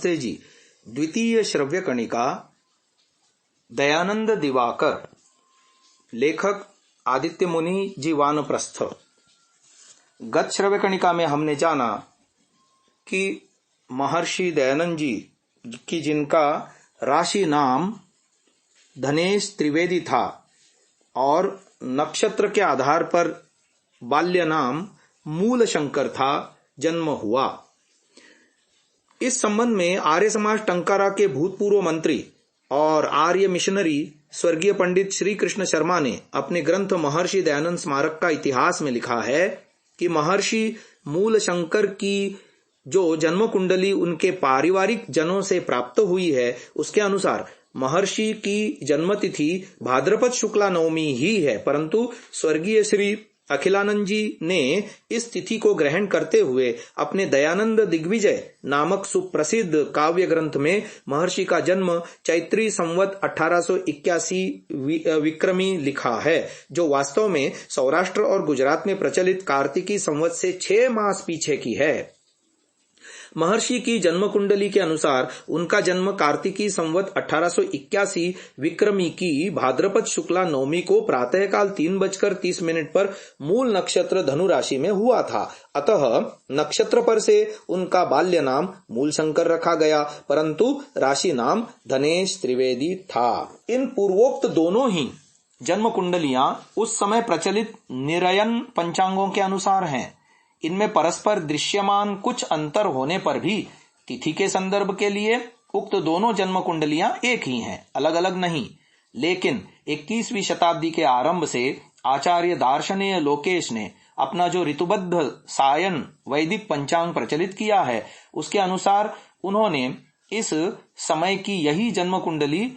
नमस्ते जी। द्वितीय श्रव्य कणिका, दयानंद दिवाकर, लेखक आदित्य मुनि जी वानप्रस्थ। गत श्रव्य कणिका में हमने जाना कि महर्षि दयानंद जी की जिनका राशि नाम धनेश त्रिवेदी था और नक्षत्र के आधार पर बाल्य नाम मूल शंकर था, जन्म हुआ। इस संबंध में आर्य समाज टंकारा के भूतपूर्व मंत्री और आर्य मिशनरी स्वर्गीय पंडित श्री कृष्ण शर्मा ने अपने ग्रंथ महर्षि दयानंद स्मारक का इतिहास में लिखा है कि महर्षि मूल शंकर की जो जन्म कुंडली उनके पारिवारिक जनों से प्राप्त हुई है, उसके अनुसार महर्षि की जन्मतिथि भाद्रपद शुक्ला नवमी ही है, परंतु स्वर्गीय श्री अखिलानंद जी ने इस तिथि को ग्रहण करते हुए अपने दयानंद दिग्विजय नामक सुप्रसिद्ध काव्य ग्रंथ में महर्षि का जन्म चैत्री संवत 1881 विक्रमी लिखा है, जो वास्तव में सौराष्ट्र और गुजरात में प्रचलित कार्तिकी संवत से 6 मास पीछे की है। महर्षि की जन्म कुंडली के अनुसार उनका जन्म कार्तिकी संवत 1881 विक्रमी की भाद्रपद शुक्ला नवमी को प्रातःकाल 3:30 पर मूल नक्षत्र धनु राशि में हुआ था। अतः नक्षत्र पर से उनका बाल्य नाम मूल शंकर रखा गया, परंतु राशि नाम धनेश त्रिवेदी था। इन पूर्वोक्त दोनों ही जन्म कुंडलियां उस समय प्रचलित निरयन पंचांगों के अनुसार हैं। इनमें परस्पर दृश्यमान कुछ अंतर होने पर भी तिथि के संदर्भ के लिए उक्त दोनों जन्म कुंडलियां एक ही हैं, अलग अलग नहीं। लेकिन 21वीं शताब्दी के आरंभ से आचार्य दार्शनीय लोकेश ने अपना जो ऋतुबद्ध सायन वैदिक पंचांग प्रचलित किया है, उसके अनुसार उन्होंने इस समय की यही जन्म कुंडली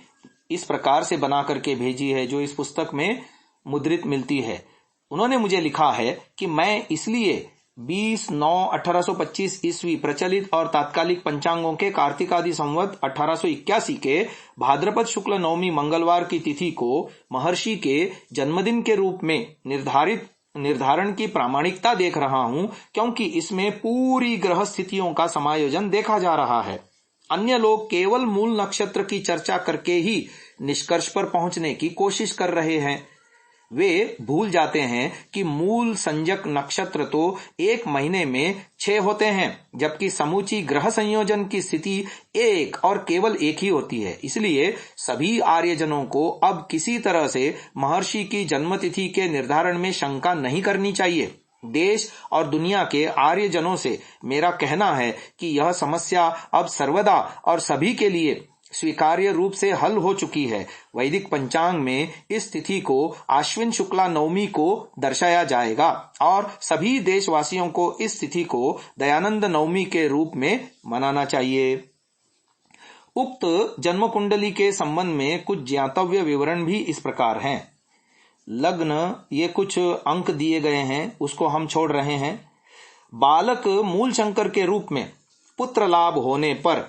इस प्रकार से बना करके भेजी है, जो इस पुस्तक में मुद्रित मिलती है। उन्होंने मुझे लिखा है कि मैं इसलिए 20/9/1825 ईस्वी प्रचलित और तात्कालिक पंचांगों के कार्तिकादि संवत 1881 के भाद्रपद शुक्ल नवमी मंगलवार की तिथि को महर्षि के जन्मदिन के रूप में निर्धारण की प्रामाणिकता देख रहा हूं, क्योंकि इसमें पूरी ग्रह स्थितियों का समायोजन देखा जा रहा है। अन्य लोग केवल मूल नक्षत्र की चर्चा करके ही निष्कर्ष पर पहुंचने की कोशिश कर रहे हैं। वे भूल जाते हैं कि मूल संजक नक्षत्र तो एक महीने में 6 होते हैं, जबकि समूची ग्रह संयोजन की स्थिति एक और केवल एक ही होती है। इसलिए सभी आर्यजनों को अब किसी तरह से महर्षि की जन्मतिथि के निर्धारण में शंका नहीं करनी चाहिए। देश और दुनिया के आर्यजनों से मेरा कहना है कि यह समस्या अब सर्वदा और सभी के लिए स्वीकार्य रूप से हल हो चुकी है। वैदिक पंचांग में इस तिथि को आश्विन शुक्ला नवमी को दर्शाया जाएगा और सभी देशवासियों को इस तिथि को दयानंद नवमी के रूप में मनाना चाहिए। उक्त जन्म कुंडली के संबंध में कुछ ज्ञातव्य विवरण भी इस प्रकार हैं। लग्न, ये कुछ अंक दिए गए हैं, उसको हम छोड़ रहे हैं। बालक मूल शंकर के रूप में पुत्र लाभ होने पर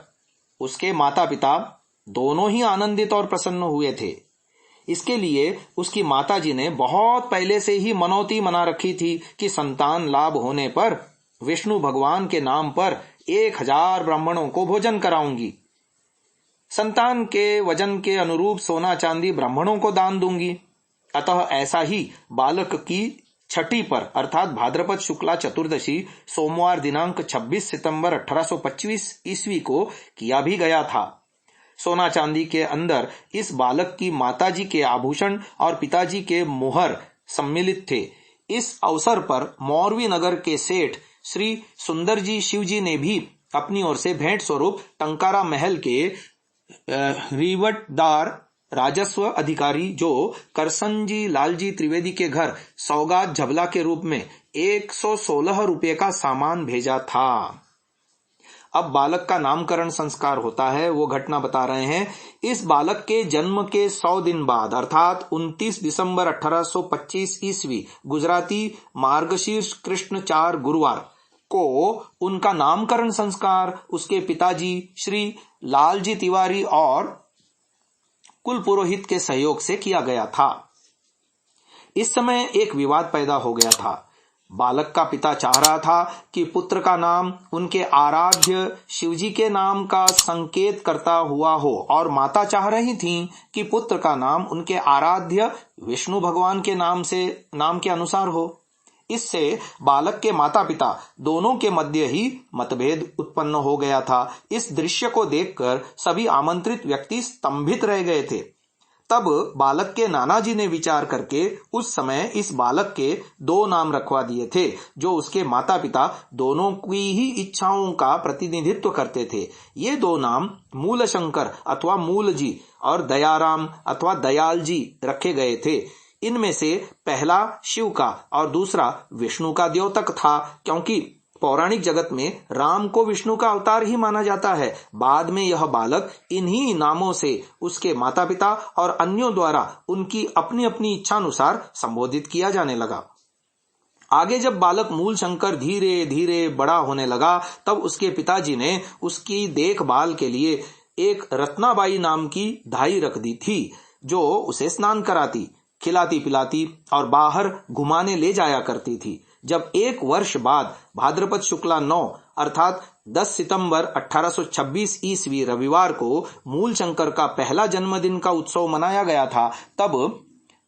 उसके माता पिता दोनों ही आनंदित और प्रसन्न हुए थे। इसके लिए उसकी माताजी ने बहुत पहले से ही मनौती मना रखी थी कि संतान लाभ होने पर विष्णु भगवान के नाम पर 1000 ब्राह्मणों को भोजन कराऊंगी, संतान के वजन के अनुरूप सोना चांदी ब्राह्मणों को दान दूंगी। अतः ऐसा ही बालक की छठी पर अर्थात भाद्रपद शुक्ला चतुर्दशी सोमवार दिनांक 26 सितंबर 1825 ईस्वी को किया भी गया था। सोना चांदी के अंदर इस बालक की माताजी के आभूषण और पिताजी के मुहर सम्मिलित थे। इस अवसर पर मौरवी नगर के सेठ श्री सुंदरजी शिवजी ने भी अपनी ओर से भेंट स्वरूप टंकारा महल के रिवटदार राजस्व अधिकारी जो करसनजी लालजी त्रिवेदी के घर सौगात झबला के रूप में 116 रुपये का सामान भेजा था। अब बालक का नामकरण संस्कार होता है, वो घटना बता रहे हैं। इस बालक के जन्म के 100 दिन बाद अर्थात 29 दिसंबर 1825 ईस्वी गुजराती मार्गशीर्ष कृष्ण 4 गुरुवार को उनका नामकरण संस्कार उसके पिताजी श्री लालजी तिवारी और कुल पुरोहित के सहयोग से किया गया था। इस समय एक विवाद पैदा हो गया था। बालक का पिता चाह रहा था कि पुत्र का नाम उनके आराध्य शिवजी के नाम का संकेत करता हुआ हो और माता चाह रही थीं कि पुत्र का नाम उनके आराध्य विष्णु भगवान के नाम के अनुसार हो। इससे बालक के माता पिता दोनों के मध्य ही मतभेद उत्पन्न हो गया था। इस दृश्य को देखकर सभी आमंत्रित व्यक्ति स्तंभित रह गए थे। तब बालक के नाना जी ने विचार करके उस समय इस बालक के 2 नाम रखवा दिए थे, जो उसके माता पिता दोनों की ही इच्छाओं का प्रतिनिधित्व करते थे। ये 2 नाम मूल शंकर अथवा मूल जी और दयाराम अथवा दयाल जी रखे गए थे। इनमें से पहला शिव का और दूसरा विष्णु का द्योतक था, क्योंकि पौराणिक जगत में राम को विष्णु का अवतार ही माना जाता है। बाद में यह बालक इन्हीं नामों से उसके माता पिता और अन्यों द्वारा उनकी अपनी अपनी इच्छानुसार संबोधित किया जाने लगा। आगे जब बालक मूल शंकर धीरे धीरे बड़ा होने लगा, तब उसके पिताजी ने उसकी देखभाल के लिए एक रत्नाबाई नाम की दाई रख दी थी, जो उसे स्नान कराती, खिलाती पिलाती और बाहर घुमाने ले जाया करती थी। जब 1 वर्ष बाद भाद्रपद शुक्ला 9 अर्थात 10 सितंबर 1826 ईस्वी रविवार को मूल शंकर का पहला जन्मदिन का उत्सव मनाया गया था, तब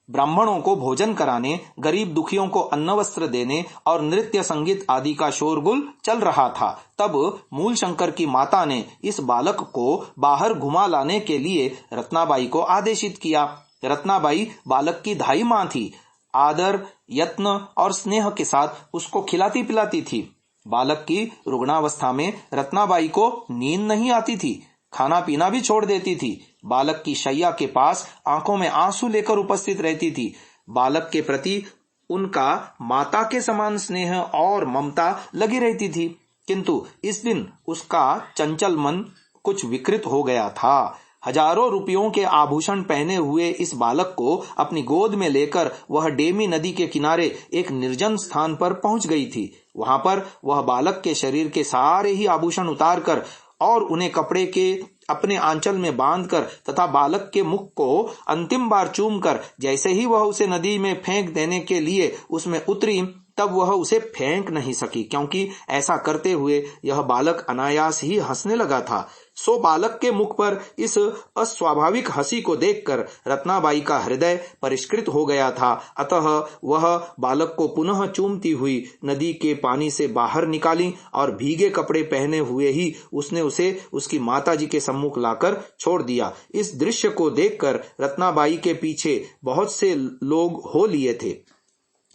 ब्राह्मणों को भोजन कराने, गरीब दुखियों को अन्न वस्त्र देने और नृत्य संगीत आदि का शोरगुल चल रहा था। तब मूल शंकर की माता ने इस बालक को बाहर घुमा लाने के लिए रत्नाबाई को आदेशित किया। रत्नाबाई बालक की धाई मां थी। आदर, यत्न और स्नेह के साथ उसको खिलाती पिलाती थी। बालक की रुग्णावस्था में रत्नाबाई को नींद नहीं आती थी, खाना पीना भी छोड़ देती थी। बालक की शैया के पास आंखों में आंसू लेकर उपस्थित रहती थी। बालक के प्रति उनका माता के समान स्नेह और ममता लगी रहती थी। किंतु इस दिन उसका चंचल मन कुछ विकृत हो गया था। हजारों रुपयों के आभूषण पहने हुए इस बालक को अपनी गोद में लेकर वह डेमी नदी के किनारे एक निर्जन स्थान पर पहुंच गई थी। वहां पर वह बालक के शरीर के सारे ही आभूषण उतारकर और उन्हें कपड़े के अपने आंचल में बांधकर तथा बालक के मुख को अंतिम बार चूमकर जैसे ही वह उसे नदी में फेंक देने के लिए उसमें उतरी, तब वह उसे फेंक नहीं सकी, क्योंकि ऐसा करते हुए यह बालक अनायास ही हंसने लगा था। सो बालक के मुख पर इस अस्वाभाविक हंसी को देखकर रत्नाबाई का हृदय परिष्कृत हो गया था। अतः वह बालक को पुनः चूमती हुई नदी के पानी से बाहर निकाली और भीगे कपड़े पहने हुए ही उसने उसे उसकी माताजी के सम्मुख लाकर छोड़ दिया। इस दृश्य को देखकर रत्नाबाई के पीछे बहुत से लोग हो लिए थे।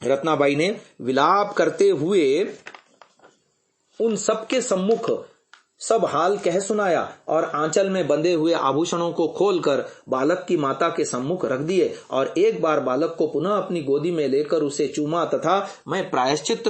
रत्नाबाई ने विलाप करते हुए उन सबके सम्मुख सब हाल कह सुनाया और आंचल में बंधे हुए आभूषणों को खोलकर बालक की माता के सम्मुख रख दिए और एक बार बालक को पुनः अपनी गोदी में लेकर उसे चूमा तथा मैं प्रायश्चित्त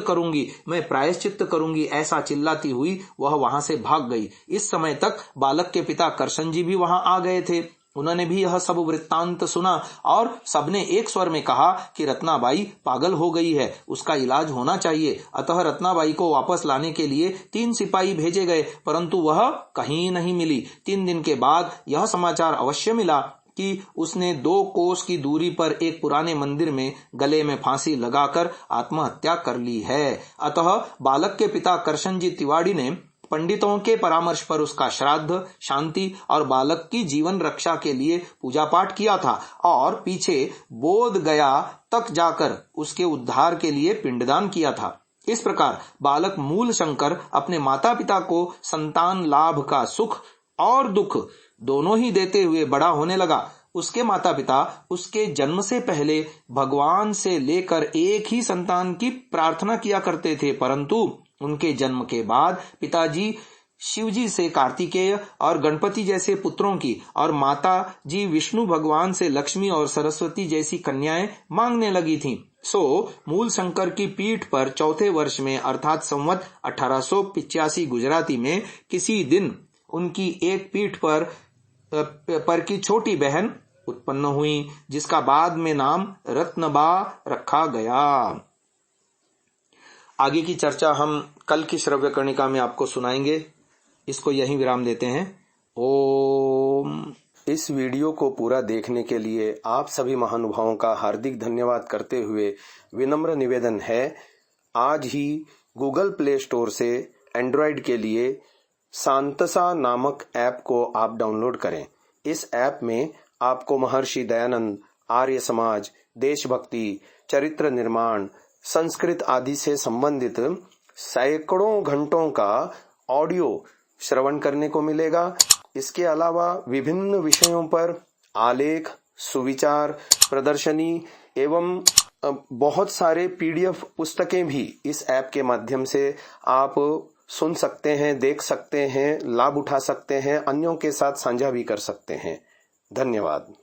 करूंगी ऐसा चिल्लाती हुई वह वहां से भाग गई। इस समय तक बालक के पिता करशन जी भी वहां आ गए थे। उन्होंने भी यह सब वृत्तांत सुना और सबने एक स्वर में कहा कि रत्नाबाई पागल हो गई है, उसका इलाज होना चाहिए। अतः रत्नाबाई को वापस लाने के लिए 3 सिपाही भेजे गए, परंतु वह कहीं नहीं मिली। 3 दिन के बाद यह समाचार अवश्य मिला कि उसने 2 कोस की दूरी पर एक पुराने मंदिर में गले में फांसी लगाकर आत्महत्या कर ली है। अतः बालक के पिता करशन जी तिवाड़ी ने पंडितों के परामर्श पर उसका श्राद्ध, शांति और बालक की जीवन रक्षा के लिए पूजा पाठ किया था और पीछे बोध गया तक जाकर उसके उद्धार के लिए पिंडदान किया था। इस प्रकार बालक मूल शंकर अपने माता पिता को संतान लाभ का सुख और दुख दोनों ही देते हुए बड़ा होने लगा। उसके माता पिता उसके जन्म से पहले भगवान से लेकर एक ही संतान की प्रार्थना किया करते थे, परंतु उनके जन्म के बाद पिताजी शिवजी से कार्तिकेय और गणपति जैसे पुत्रों की और माता जी विष्णु भगवान से लक्ष्मी और सरस्वती जैसी कन्याएं मांगने लगी थीं। सो मूल शंकर की पीठ पर चौथे वर्ष में अर्थात संवत 1885 गुजराती में किसी दिन उनकी एक पीठ पर की छोटी बहन उत्पन्न हुई, जिसका बाद में नाम रत्नबा रखा गया। आगे की चर्चा हम कल की श्रव्य कर्णिका में आपको सुनाएंगे। इसको यहीं विराम देते हैं। ओम। इस वीडियो को पूरा देखने के लिए आप सभी महानुभावों का हार्दिक धन्यवाद करते हुए विनम्र निवेदन है, आज ही गूगल प्ले स्टोर से एंड्रॉयड के लिए सांतसा नामक ऐप को आप डाउनलोड करें। इस ऐप में आपको महर्षि दयानंद, आर्य समाज, देशभक्ति, चरित्र निर्माण, संस्कृत आदि से संबंधित सैकड़ों घंटों का ऑडियो श्रवण करने को मिलेगा। इसके अलावा विभिन्न विषयों पर आलेख, सुविचार, प्रदर्शनी एवं बहुत सारे PDF पुस्तकें भी इस ऐप के माध्यम से आप सुन सकते हैं, देख सकते हैं, लाभ उठा सकते हैं, अन्यों के साथ साझा भी कर सकते हैं। धन्यवाद।